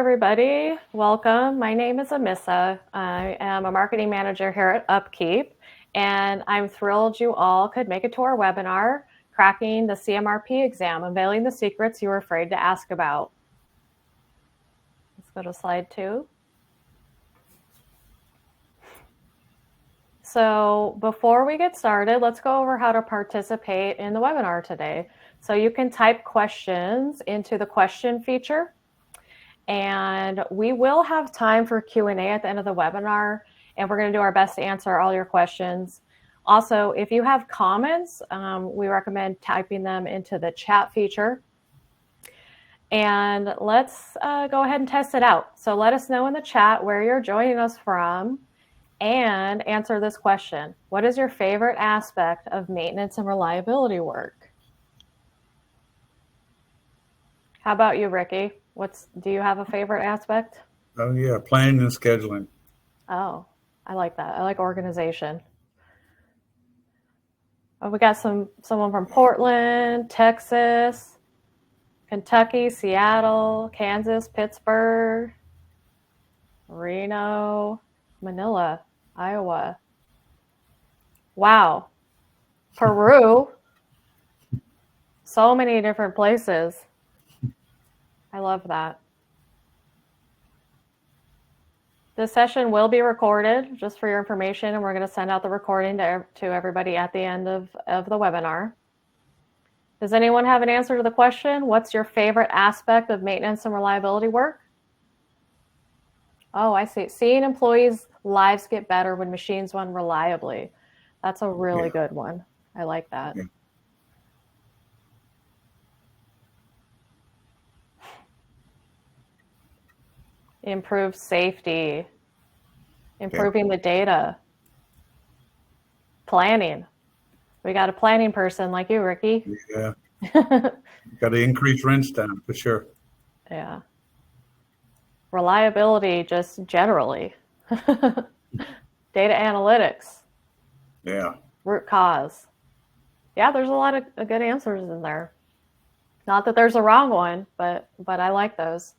everybody. Welcome. My name is Amissa. I am a marketing manager here at Upkeep, and I'm thrilled you all could make it to our webinar, Cracking the CMRP Exam, Unveiling the Secrets You Were Afraid to Ask About. Let's go to slide 2. So before we get started, let's go over how to participate in the webinar today. So you can type questions into the question feature, and we will have time for Q&A at the end of the webinar, and we're going to do our best to answer all your questions. Also, if you have comments, we recommend typing them into the chat feature. And let's go ahead and test it out. So let us know in the chat where you're joining us from and answer this question. What is your favorite aspect of maintenance and reliability work? How about you, Ricky? Do you have a favorite aspect? Oh yeah, planning and scheduling. Oh, I like that. I like organization. Oh, we got someone from Portland, Texas, Kentucky, Seattle, Kansas, Pittsburgh, Reno, Manila, Iowa. Wow. Peru. So many different places. I love that. This session will be recorded, just for your information, and we're going to send out the recording to everybody at the end of the webinar. Does anyone have an answer to the question? What's your favorite aspect of maintenance and reliability work? Oh, I see. Seeing employees' lives get better when machines run reliably. That's a really good one. I like that. Yeah. Improve safety, improving the data, planning. We got a planning person like you, Ricky. Yeah. Got to increase wrench time for sure. Yeah. Reliability, just generally. Data analytics. Yeah. Root cause. Yeah, there's a lot of good answers in there. Not that there's a wrong one, but I like those.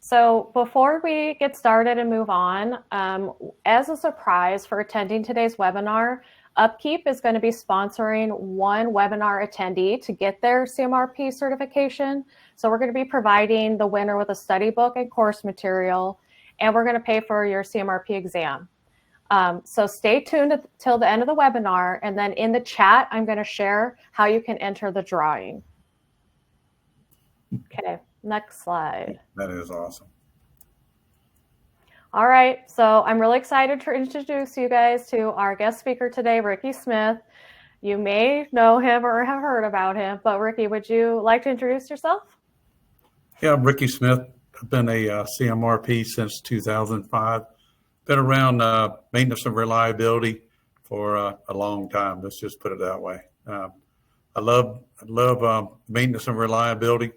So before we get started and move on, as a surprise for attending today's webinar, Upkeep is going to be sponsoring one webinar attendee to get their CMRP certification. So we're going to be providing the winner with a study book and course material, and we're going to pay for your CMRP exam. So stay tuned till the end of the webinar, and then in the chat, I'm going to share how you can enter the drawing. Okay. Next slide. That is awesome. All right, so I'm really excited to introduce you guys to our guest speaker today, Ricky Smith. You may know him or have heard about him, but Ricky, would you like to introduce yourself? Yeah, I'm Ricky Smith. I've been a CMRP since 2005. Been around maintenance and reliability for a long time. Let's just put it that way. I love maintenance and reliability.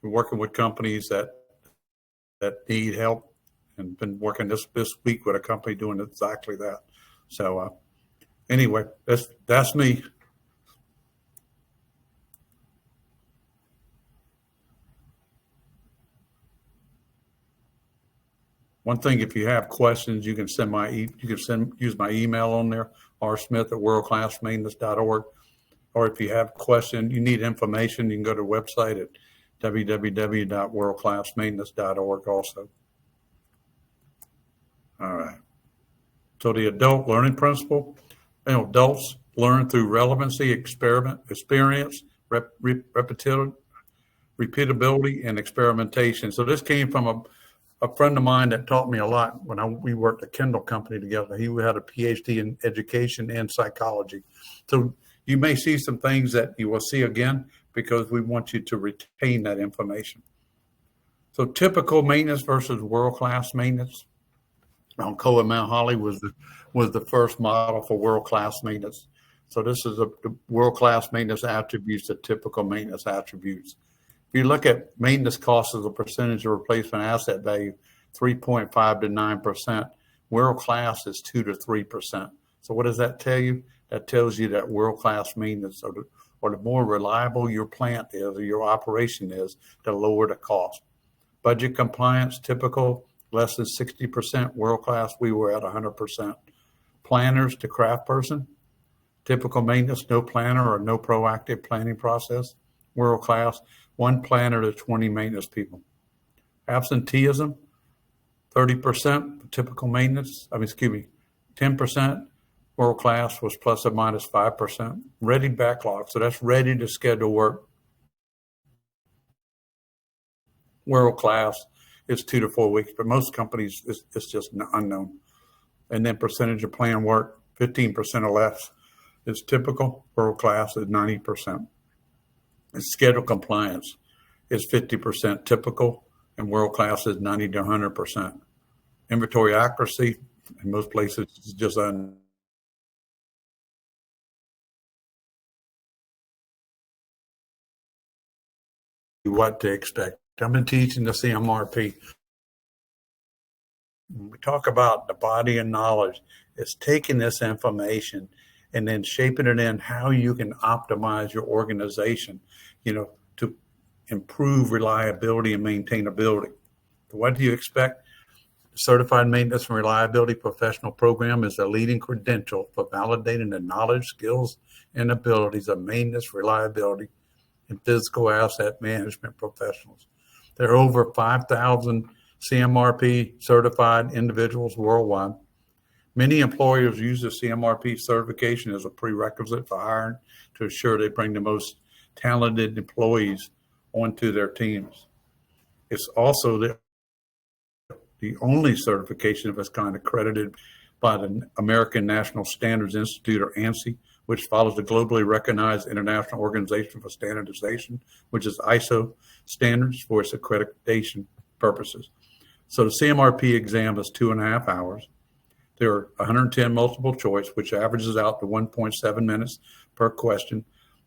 We're working with companies that need help, and been working this week with a company doing exactly that. So anyway, that's me. One thing, if you have questions, you can use my email on there, rsmith@worldclassmaintenance.org. Or if you have a question, you need information, you can go to the website at www.worldclassmaintenance.org also. All right. So the adult learning principle, adults learn through relevancy, experience, repeatability, and experimentation. So this came from a friend of mine that taught me a lot when we worked at Kendall Company together. He had a PhD in education and psychology. So you may see some things that you will see again, because we want you to retain that information. So typical maintenance versus world-class maintenance. Alcoa Mount Holly was the first model for world-class maintenance. So this is the world-class maintenance attributes, the typical maintenance attributes. If you look at maintenance costs as a percentage of replacement asset value, 3.5 to 9%. World-class is 2 to 3%. So what does that tell you? That tells you that world-class maintenance, or the more reliable your plant is or your operation is, the lower the cost. Budget compliance, typical, less than 60%. World-class, we were at 100%. Planners to craft person, typical maintenance, no planner or no proactive planning process. World-class, 1 planner to 20 maintenance people. Absenteeism, 30%, typical maintenance, 10%. World-class was plus or minus 5%. Ready backlog, so that's ready to schedule work. World-class is 2 to 4 weeks, but most companies, it's just unknown. And then percentage of planned work, 15% or less is typical. World-class is 90%. And schedule compliance is 50% typical, and world-class is 90 to 100%. Inventory accuracy, in most places, is just what to expect. I've been teaching the CMRP. When we talk about the body of knowledge, it's taking this information and then shaping it in how you can optimize your organization, to improve reliability and maintainability. What do you expect? The Certified Maintenance and Reliability Professional Program is a leading credential for validating the knowledge, skills, and abilities of maintenance, reliability, and physical asset management professionals. There are over 5,000 CMRP certified individuals worldwide. Many employers use the CMRP certification as a prerequisite for hiring to ensure they bring the most talented employees onto their teams. It's also the only certification of its kind accredited by the American National Standards Institute, or ANSI, which follows the globally recognized International Organization for Standardization, which is ISO standards for its accreditation purposes. So the CMRP exam is 2.5 hours. There are 110 multiple choice, which averages out to 1.7 minutes per question.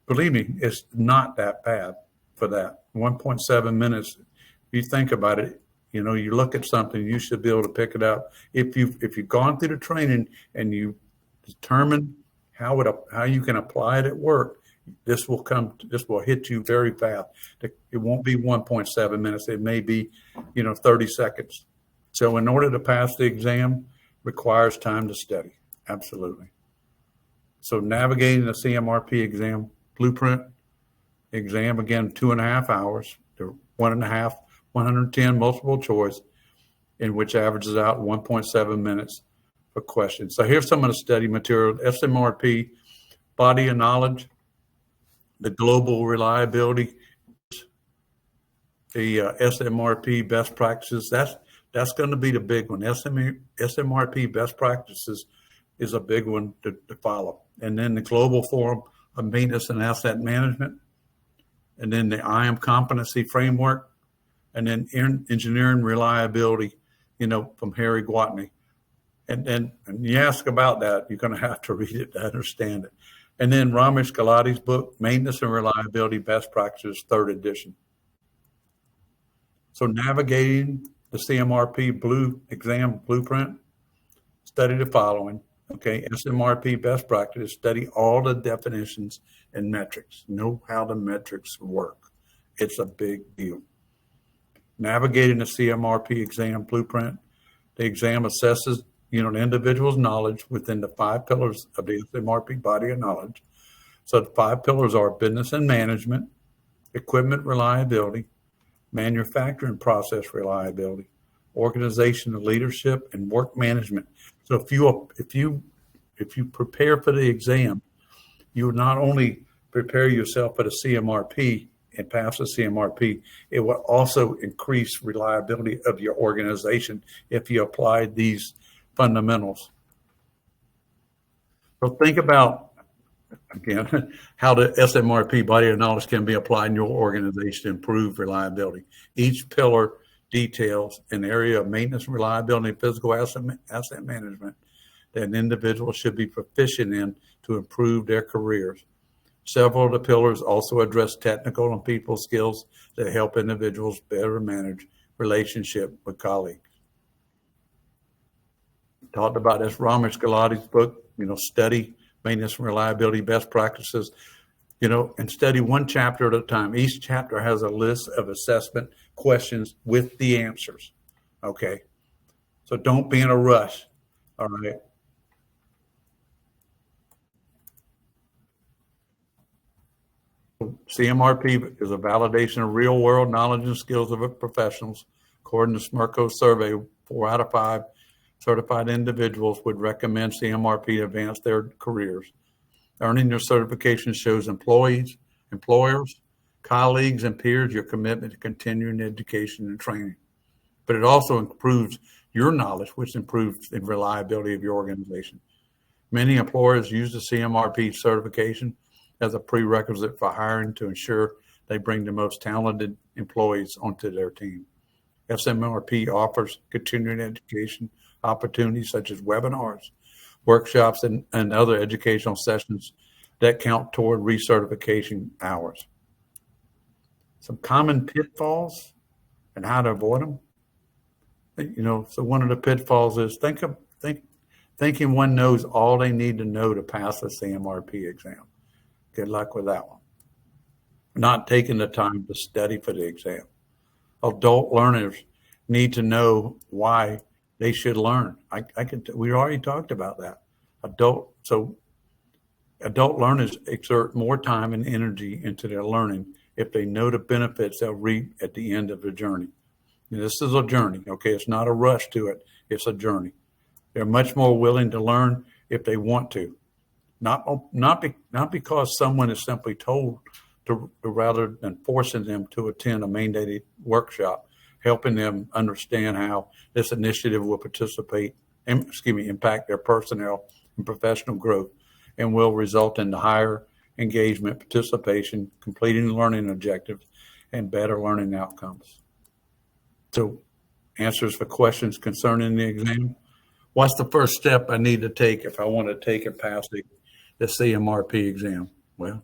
Believe me, it's not that bad for that. 1.7 minutes, if you think about it, you look at something, you should be able to pick it up. If you've gone through the training and you determine how you can apply it at work, this will hit you very fast. It won't be 1.7 minutes. It may be, 30 seconds. So in order to pass the exam requires time to study. Absolutely. So navigating the CMRP exam blueprint exam, again, 2.5 hours, 110 multiple choice, in which averages out 1.7 minutes per question. So here's some of the study material. SMRP, body of knowledge, the global reliability, the SMRP best practices. That's going to be the big one. SMRP best practices is a big one to follow. And then the Global Forum of Maintenance and Asset Management, and then the IAM competency framework, and then engineering reliability, from Harry Gwatney. And you ask about that, you're going to have to read it to understand it. And then Ramesh Gulati's book, Maintenance and Reliability Best Practices, 3rd edition. So navigating the CMRP exam blueprint, study the following. Okay, SMRP best practice, study all the definitions and metrics. Know how the metrics work. It's a big deal. Navigating the CMRP exam blueprint, the exam assesses, the individual's knowledge within the 5 pillars of the SMRP body of knowledge. So the 5 pillars are business and management, equipment reliability, manufacturing process reliability, organization and leadership, and work management. So if you prepare for the exam, you will not only prepare yourself for the CMRP and pass the CMRP, it will also increase reliability of your organization if you apply these fundamentals. So think about, again, how the SMRP body of knowledge can be applied in your organization to improve reliability. Each pillar details an area of maintenance, reliability, and physical asset management that an individual should be proficient in to improve their careers. Several of the pillars also address technical and people skills that help individuals better manage relationship with colleagues. Talked about this Ramesh Gulati's book, study maintenance and reliability best practices. and study one chapter at a time. Each chapter has a list of assessment questions with the answers. Okay. So don't be in a rush. All right. CMRP is a validation of real world knowledge and skills of professionals. According to SMRCO's survey, 4 out of 5 certified individuals would recommend CMRP to advance their careers. Earning your certification shows employees, employers, colleagues, and peers your commitment to continuing education and training. But it also improves your knowledge, which improves the reliability of your organization. Many employers use the CMRP certification as a prerequisite for hiring to ensure they bring the most talented employees onto their team. SMRP offers continuing education opportunities such as webinars, workshops, and other educational sessions that count toward recertification hours. Some common pitfalls and how to avoid them. So one of the pitfalls is thinking one knows all they need to know to pass the CMRP exam. Good luck with that one. Not taking the time to study for the exam. Adult learners need to know why they should learn. We already talked about that. Adult learners exert more time and energy into their learning if they know the benefits they'll reap at the end of the journey. And this is a journey, okay? It's not a rush to it. It's a journey. They're much more willing to learn if they want to, not because someone is simply told to, rather than forcing them to attend a mandated workshop, helping them understand how this initiative will impact their personnel and professional growth, and will result in the higher engagement, participation, completing learning objectives, and better learning outcomes. So, answers for questions concerning the exam. What's the first step I need to take if I want to take and pass the CMRP exam? Well,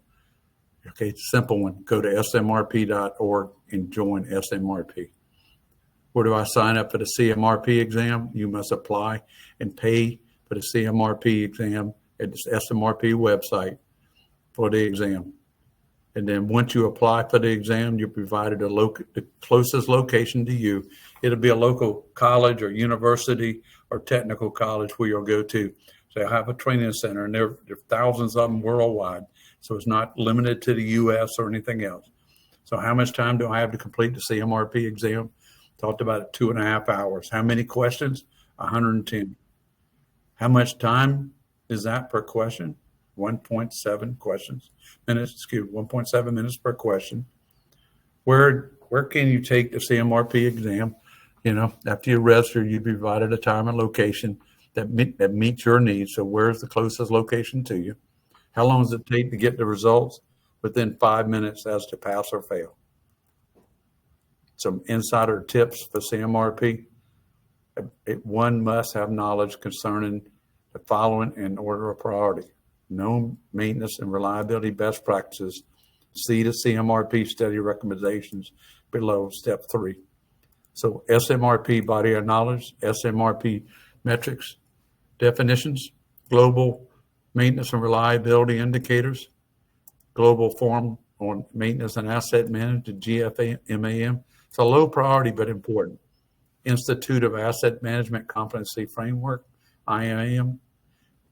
okay, it's a simple one. Go to smrp.org and join SMRP. Where do I sign up for the CMRP exam? You must apply and pay for the CMRP exam at the SMRP website for the exam. And then once you apply for the exam, you're provided the closest location to you. It'll be a local college or university or technical college where you'll go to. So I have a training center, and there are thousands of them worldwide. So it's not limited to the U.S. or anything else. So how much time do I have to complete the CMRP exam? Talked about it, 2.5 hours. How many questions? 110. How much time is that per question? 1.7 questions. 1.7 minutes per question. Where can you take the CMRP exam? After you register, you provided a time and location that meets your needs. So where's the closest location to you? How long does it take to get the results? Within 5 minutes as to pass or fail. Some insider tips for CMRP. One must have knowledge concerning the following in order of priority. Know maintenance and reliability best practices. See the CMRP study recommendations below step 3. So SMRP body of knowledge, SMRP metrics, definitions, global maintenance and reliability indicators, global forum on maintenance and asset management, GFMAM. It's a low priority but important. Institute of Asset Management Competency Framework, IAM,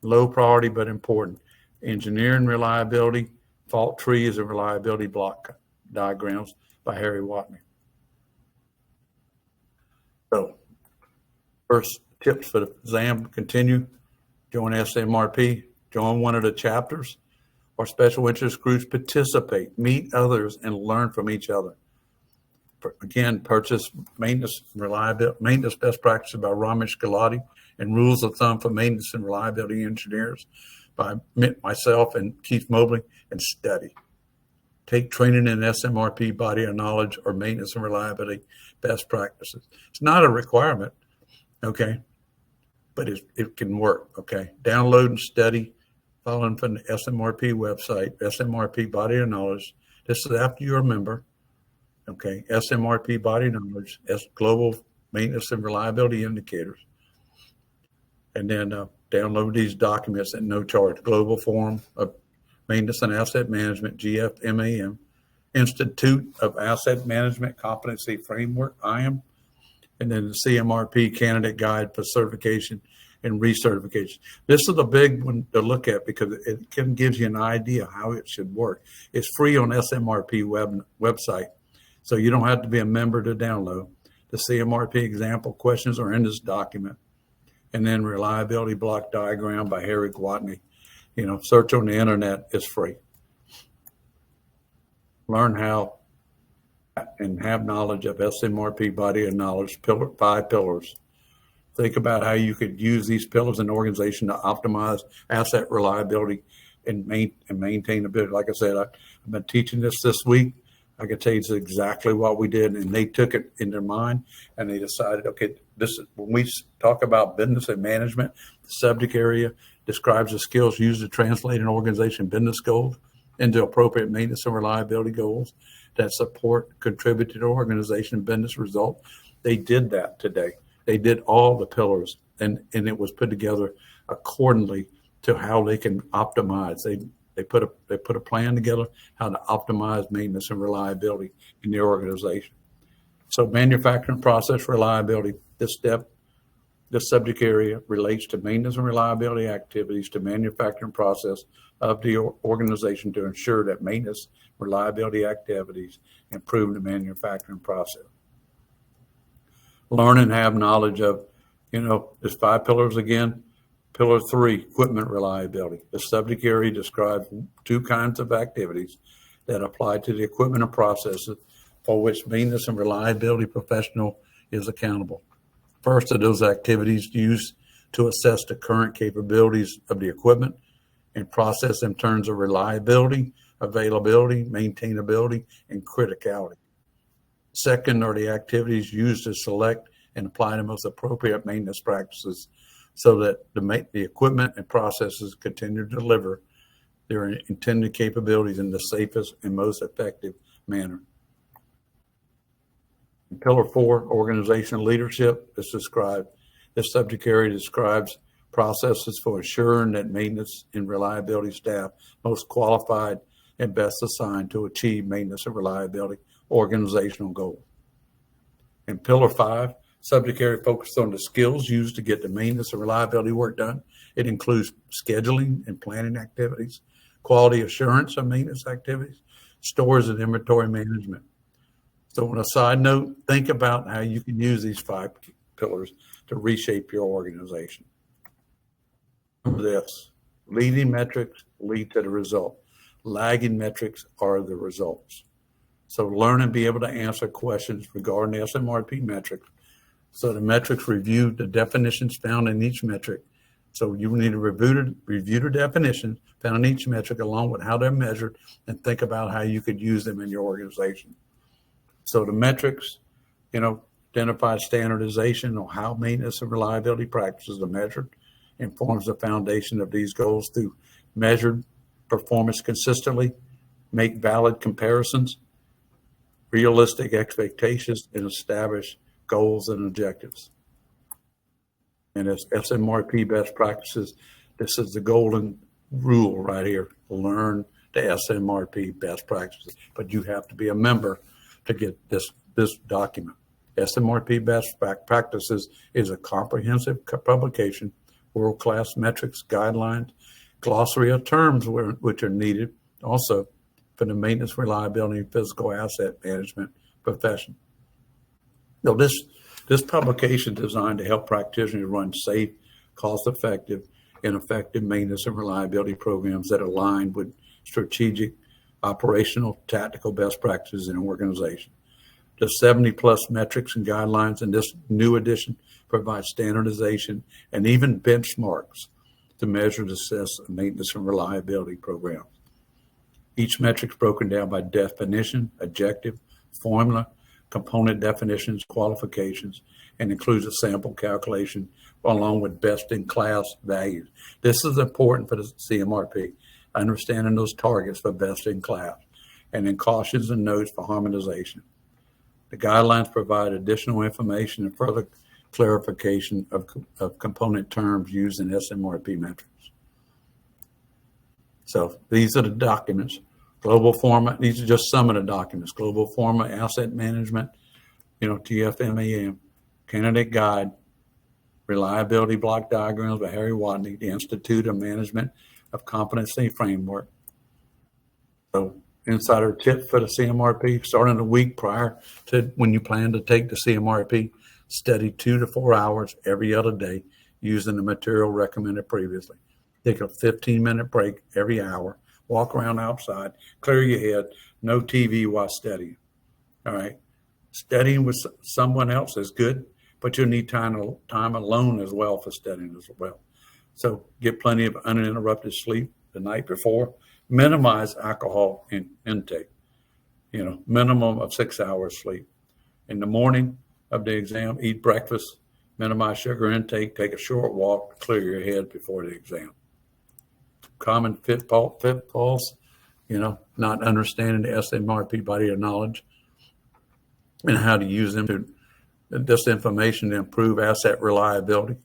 low priority but important. Engineering Reliability, Fault Trees and Reliability Block Diagrams by Harry Watney. So, first tips for the exam: continue, join SMRP, join one of the chapters or special interest groups, participate, meet others, and learn from each other. Again, purchase maintenance best practices by Ramesh Gulati and rules of thumb for maintenance and reliability engineers by myself and Keith Mobley, and study. Take training in SMRP body of knowledge or maintenance and reliability best practices. It's not a requirement, okay, but it can work, okay. Download and study, following from the SMRP website, SMRP body of knowledge. This is after you're a member. Okay, SMRP body knowledge, global maintenance and reliability indicators. And then download these documents at no charge. Global form of Maintenance and Asset Management, GFMAM, Institute of Asset Management Competency Framework, IAM, and then the CMRP Candidate Guide for Certification and Recertification. This is a big one to look at because it can give you an idea how it should work. It's free on SMRP website, so you don't have to be a member to download. The CMRP example questions are in this document. And then Reliability Block Diagram by Harry Gwatney. Search on the internet, is free. Learn how and have knowledge of SMRP body of knowledge, 5 pillars. Think about how you could use these pillars in an organization to optimize asset reliability and maintainability. Like I said, I've been teaching this week. I can tell you exactly what we did, and they took it in their mind, and they decided, okay, this is when we talk about business and management, the subject area describes the skills used to translate an organization business goals into appropriate maintenance and reliability goals that support, contribute to the organization business result. They did that today. They did all the pillars, and it was put together accordingly to how they can optimize. They put a plan together how to optimize maintenance and reliability in the organization. So manufacturing process reliability, this subject area relates to maintenance and reliability activities to manufacturing process of the organization to ensure that maintenance reliability activities improve the manufacturing process. Learn and have knowledge of, there's 5 pillars again. Pillar 3, equipment reliability. The subject area describes 2 kinds of activities that apply to the equipment and processes for which maintenance and reliability professional is accountable. First are those activities used to assess the current capabilities of the equipment and process in terms of reliability, availability, maintainability, and criticality. Second are the activities used to select and apply the most appropriate maintenance practices so that the equipment and processes continue to deliver their intended capabilities in the safest and most effective manner. In Pillar 4, organizational leadership, this subject area describes processes for ensuring that maintenance and reliability staff most qualified and best assigned to achieve maintenance and reliability organizational goals. In Pillar 5, subject area focused on the skills used to get the maintenance and reliability work done. It includes scheduling and planning activities, quality assurance of maintenance activities, stores and inventory management. So on a side note, think about how you can use these 5 pillars to reshape your organization. Remember this, leading metrics lead to the result. Lagging metrics are the results. So learn and be able to answer questions regarding the SMRP metrics. So the metrics review the definitions found in each metric. So you need to review the definitions found in each metric along with how they're measured and think about how you could use them in your organization. So the metrics, identify standardization on how maintenance and reliability practices are measured and forms the foundation of these goals through measured performance consistently, make valid comparisons, realistic expectations, and establish goals and objectives. And as SMRP best practices, this is the golden rule right here. Learn the SMRP best practices, but you have to be a member to get this document. SMRP best practices is a comprehensive publication, world-class metrics, guidelines, glossary of terms which are needed also for the maintenance, reliability, and physical asset management profession. Now, this publication is designed to help practitioners run safe, cost-effective, and effective maintenance and reliability programs that align with strategic, operational, tactical best practices in an organization. The 70-plus metrics and guidelines in this new edition provide standardization and even benchmarks to measure the success of maintenance and reliability programs. Each metric is broken down by definition, objective, formula, component definitions, qualifications, and includes a sample calculation along with best-in-class values. This is important for the CMRP, understanding those targets for best-in-class, and then cautions and notes for harmonization. The guidelines provide additional information and further clarification of component terms used in SMRP metrics. So these are the documents. Global format, these are just some of the documents. Global format, asset management, TFMAM, candidate guide, reliability block diagrams by Harry Watney, the Institute of Management of Competency Framework. So insider tip for the CMRP, starting a week prior to when you plan to take the CMRP, study 2 to 4 hours every other day using the material recommended previously. Take a 15-minute break every hour, walk around outside, clear your head, no TV while studying. All right. Studying with someone else is good, but you'll need time alone as well for studying as well. So get plenty of uninterrupted sleep the night before. Minimize alcohol intake, minimum of 6 hours sleep. In the morning of the exam, eat breakfast, minimize sugar intake, take a short walk, clear your head before the exam. Common pitfalls, not understanding the CMRP body of knowledge and how to use this information to improve asset reliability.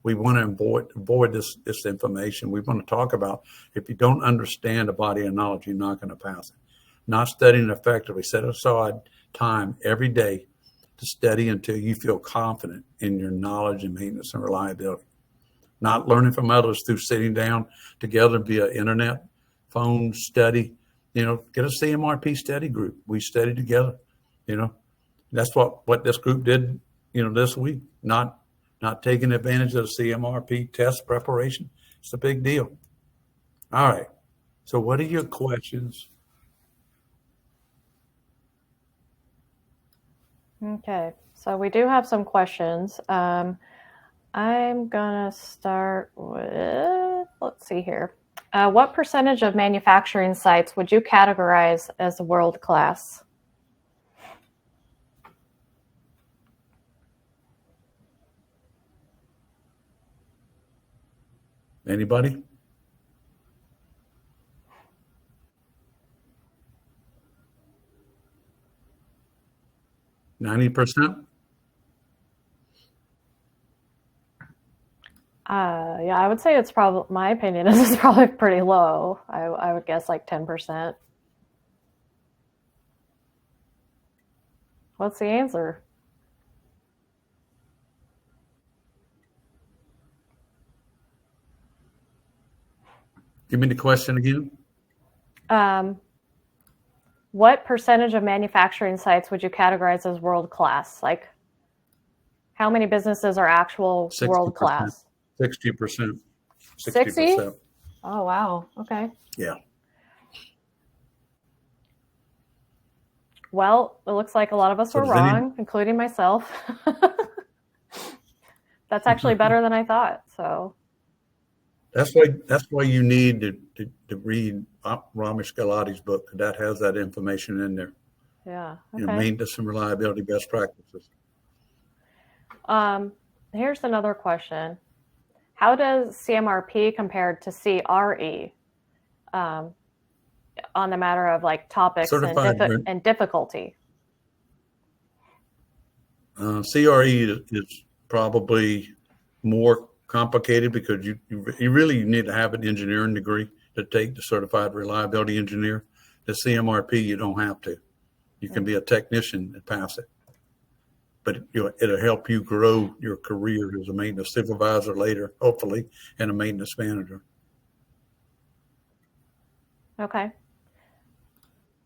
We want to avoid this information. We want to talk about if you don't understand a body of knowledge, you're not going to pass it. Not studying effectively. Set aside time every day to study until you feel confident in your knowledge and maintenance and reliability. Not learning from others through sitting down together via internet, phone study. Get a CMRP study group. We study together. That's what this group did. This week. Not taking advantage of the CMRP test preparation. It's a big deal. All right. So, what are your questions? Okay. So we do have some questions. I'm going to start with, let's see here. What percentage of manufacturing sites would you categorize as world-class? Anybody? %? Yeah, I would say it's probably, my opinion is it's probably pretty low. I would guess like 10%. What's the answer? Give me the question again. What percentage of manufacturing sites would you categorize as world-class? Like, how many businesses are actual 60%. world-class? 60%. 60? Oh, wow. Okay. Yeah. Well, it looks like a lot of us were wrong, including myself. That's actually better than I thought. So that's why you need to read Ramesh Galati's book. That has that information in there. Yeah. Okay. Maintenance and reliability best practices. Here's another question. How does CMRP compare to CRE on the matter of like topics and difficulty? CRE is probably more complicated because you really need to have an engineering degree to take the certified reliability engineer. The CMRP, you don't have to. You can be a technician and pass it. But it'll help you grow your career as a maintenance supervisor later, hopefully, and a maintenance manager. Okay.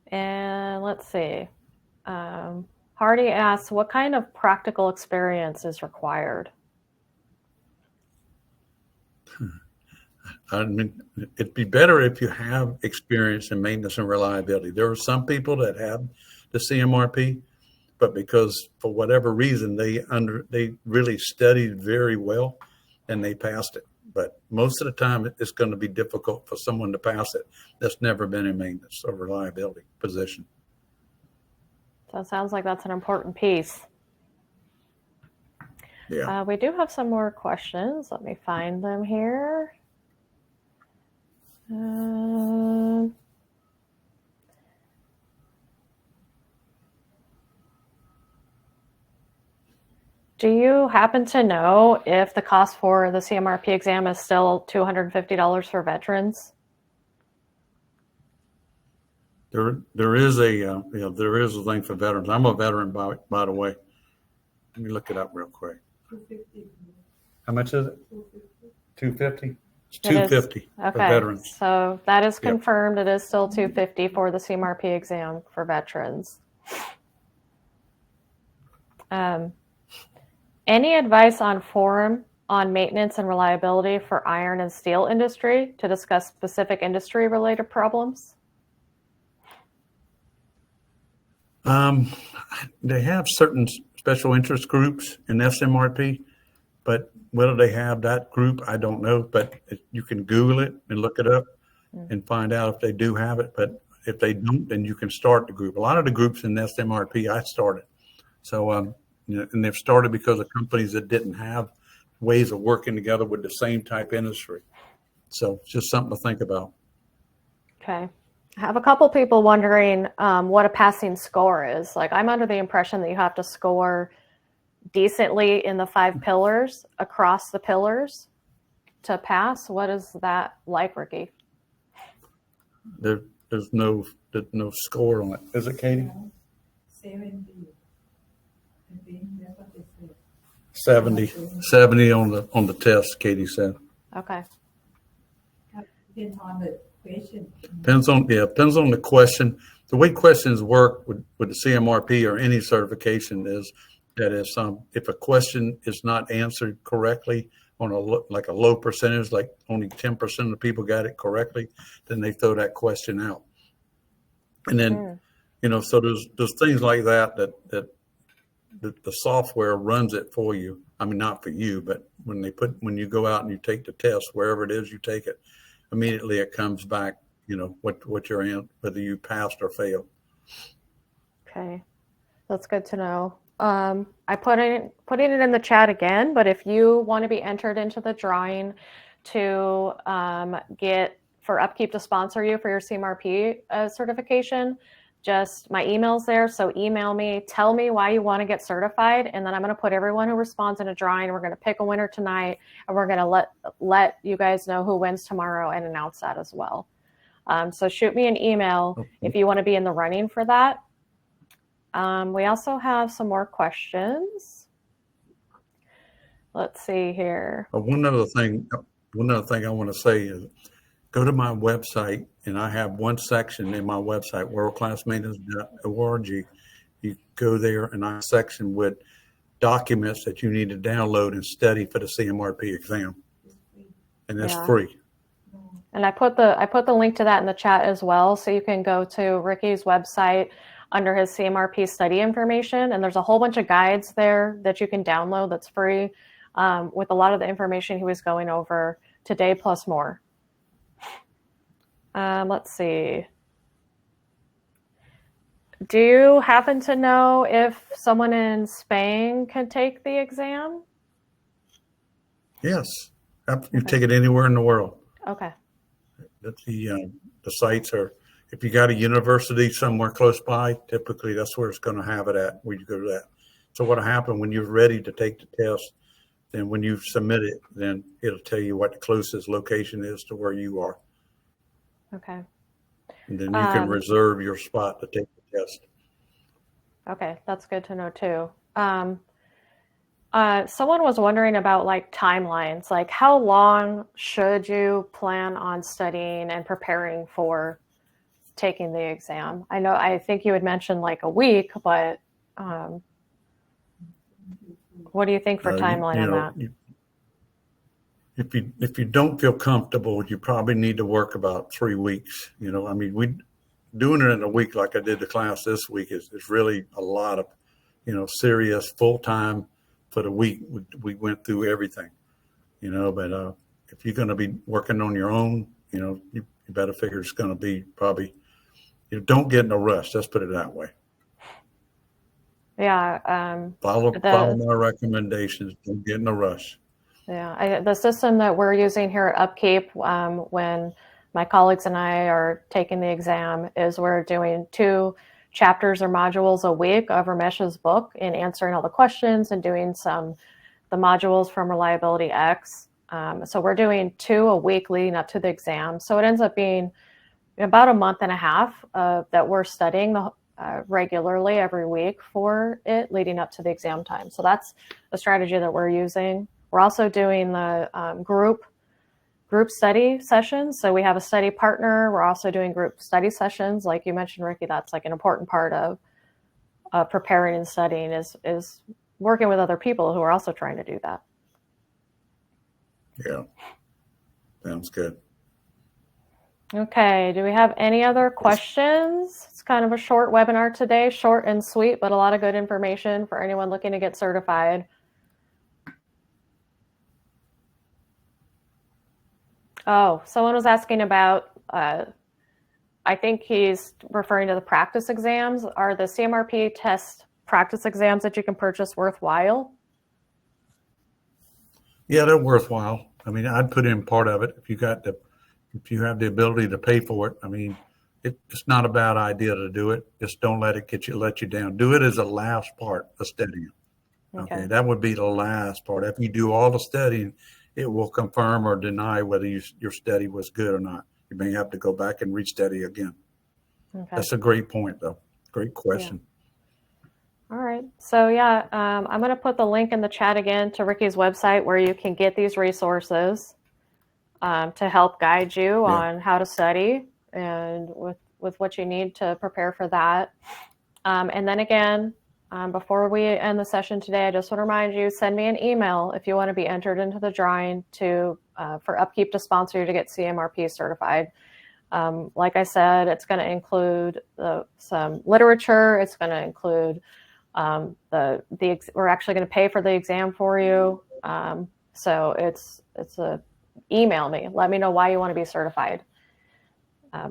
And let's see. Hardy asks, what kind of practical experience is required? I mean, it'd be better if you have experience in maintenance and reliability. There are some people that have the CMRP, but because for whatever reason they really studied very well and they passed it. But most of the time it's going to be difficult for someone to pass it that's never been in maintenance or reliability position. So it sounds like that's an important piece. Yeah. We do have some more questions. Let me find them here. Do you happen to know if the cost for the CMRP exam is still $250 for veterans? There is a there is a thing for veterans. I'm a veteran by the way. Let me look it up real quick. 250. How much is it? 250. It's It is. 250 for Okay, veterans. so that is Yep. confirmed. It is still 250 for the CMRP exam for veterans. Any advice on forum on maintenance and reliability for iron and steel industry to discuss specific industry related problems? They have certain special interest groups in SMRP, but whether they have that group, I don't know. But you can Google it and look it up and find out if they do have it. But if they don't, then you can start the group. A lot of the groups in SMRP I started. So, and they've started because of companies that didn't have ways of working together with the same type industry. So it's just something to think about. Okay. I have a couple people wondering what a passing score is. Like, I'm under the impression that you have to score decently in the 5 pillars across the pillars to pass. What is that like, Ricky? There's no score on it. Is it, Katie? 70. I think that's what they said. 70 on the test, Katie said. Okay. Depends on the question. Depends on the question. The way questions work with the CMRP or any certification is that if a question is not answered correctly on a low percentage, like only 10% of the people got it correctly, then they throw that question out. And then so there's things like that the software runs it for you. I mean, not for you, but when you go out and you take the test, wherever it is you take it, immediately it comes back, what you're in, whether you passed or failed. Okay. That's good to know. I putting it in the chat again, but if you want to be entered into the drawing to get for Upkeep to sponsor you for your CMRP certification, just my email's there. So email me, tell me why you want to get certified, and then I'm going to put everyone who responds in a drawing. We're going to pick a winner tonight, and we're going to let you guys know who wins tomorrow and announce that as well. So shoot me an email if you want to be in the running for that. We also have some more questions. Let's see here. One other thing I want to say is go to my website, and I have one section in my website, worldclassmaintenance.org. You go there, and I have a section with documents that you need to download and study for the CMRP exam, and that's free. And I put the link to that in the chat as well, so you can go to Ricky's website under his CMRP study information, and there's a whole bunch of guides there that you can download that's free with a lot of the information he was going over today plus more. Let's see. Do you happen to know if someone in Spain can take the exam? Yes, you take it anywhere in the world. Okay. The sites are, if you got a university somewhere close by, typically that's where it's going to have it at, where you go to that. So what'll happen when you're ready to take the test, then when you submit it, then it'll tell you what the closest location is to where you are. Okay. And then you can reserve your spot to take the test. Okay, that's good to know too. Someone was wondering about like timelines, like how long should you plan on studying and preparing for taking the exam? I think you had mentioned like a week, but what do you think for timeline on that? If you don't feel comfortable, you probably need to work about 3 weeks. I mean, doing it in a week like I did the class this week is really a lot of, serious full time for the week. We went through everything, but if you're going to be working on your own, you better figure it's going to be probably, don't get in a rush. Let's put it that way. Yeah. Follow my recommendations. Don't get in a rush. Yeah, the system that we're using here at Upkeep, when my colleagues and I are taking the exam, is we're doing 2 chapters or modules a week of Ramesh's book and answering all the questions and doing the modules from Reliability X. So we're doing 2 a week leading up to the exam. So it ends up being about a month and a half that we're studying regularly every week for it leading up to the exam time. So that's the strategy that we're using. We're also doing the group study sessions. So we have a study partner. We're also doing group study sessions. Like you mentioned, Ricky, that's like an important part of preparing and studying is working with other people who are also trying to do that. Yeah. Sounds good. Okay. Do we have any other questions? It's kind of a short webinar today, short and sweet, but a lot of good information for anyone looking to get certified. Oh, someone was asking about, I think he's referring to the practice exams. Are the CMRP test practice exams that you can purchase worthwhile? Yeah, they're worthwhile. I mean, I'd put in part of it if you have the ability to pay for it. I mean, it's not a bad idea to do it. Just don't let it let you down. Do it as the last part of studying. Okay, that would be the last part. If you do all the studying, it will confirm or deny whether your study was good or not. You may have to go back and restudy again. Okay. That's a great point, though. Great question. Yeah. All right. So, yeah, I'm going to put the link in the chat again to Ricky's website where you can get these resources to help guide you on how to study and with what you need to prepare for that. And then again, before we end the session today, I just want to remind you, send me an email if you want to be entered into the drawing for Upkeep to sponsor you to get CMRP certified. Like I said, it's going to include some literature. It's going to include we're actually going to pay for the exam for you. So it's email me. Let me know why you want to be certified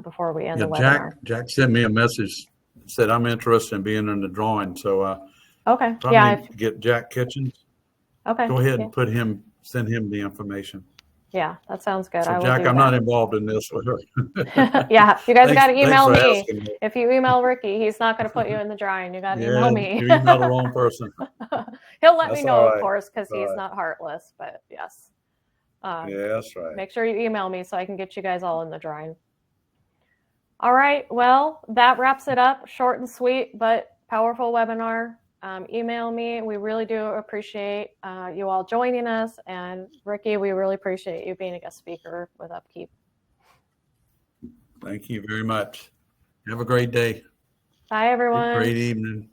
before we end the webinar. Jack sent me a message. Said I'm interested in being in the drawing. So okay, get Jack Kitchens. Okay, go ahead and send him the information. Yeah, that sounds good. So Jack, I'm not involved in this with her. Yeah, you guys got to email me. If you email Ricky, he's not going to put you in the drawing. You got to email me. You email the wrong person. He'll let me know, of course, because he's not heartless. But yes. Yeah, that's right. Make sure you email me so I can get you guys all in the drawing. All right. Well, that wraps it up. Short and sweet, but powerful webinar. Email me. We really do appreciate you all joining us. And Ricky, we really appreciate you being a guest speaker with Upkeep. Thank you very much. Have a great day. Bye, everyone. Great evening.